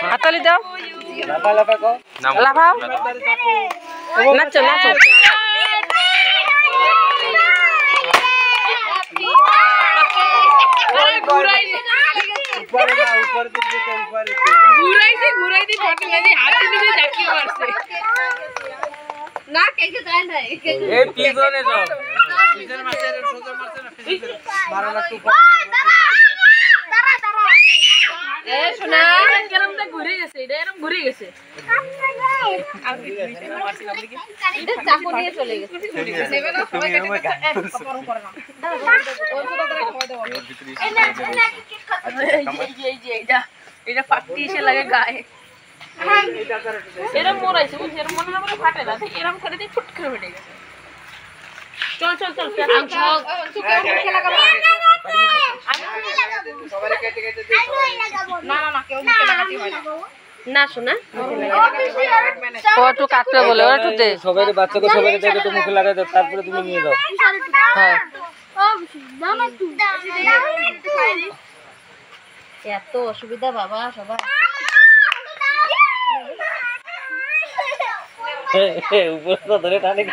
হাততালি দাও লাফাও নাচো নাচো ঘুরাইছি ফটো লাগি হাতে নিয়ে ঝাঁকিয়ে মারছে না কেকে যায় না এই পিছনে যাও পিছনে মারছে সোজা মারছে না পিছনে 12 লাখ টাকা তারা এ শোনা কেরমটা ঘুরে গেছে এটা এরকম ঘুরে গেছে এটা চাকু নিয়ে চলে গেছে নেবে না সবাই কেটে পরম করে না ওর তো তারা খাওয়া দাও এই এটা ফাটি এসে লাগে গায়ে এরকম মোরাইছে বুঝছিস এরকম মনে না করে ফাটে না এরকম করে দিয়ে ফুট করে ফেটে গেছে চল খেলা করো সবাই কেটে কেটে না কেউ মুখে লাগাতে হয় না না শোনা ও একটু কাটতে বলে ওরা একটু দে সবাই বাচ্চাকে সবাইকে দেখে তো মুখে লাগাই দাও তারপরে তুমি নিয়ে যাও হ্যাঁ এত অসুবিধা বাবা সবাই উপরে তো ধরে টানে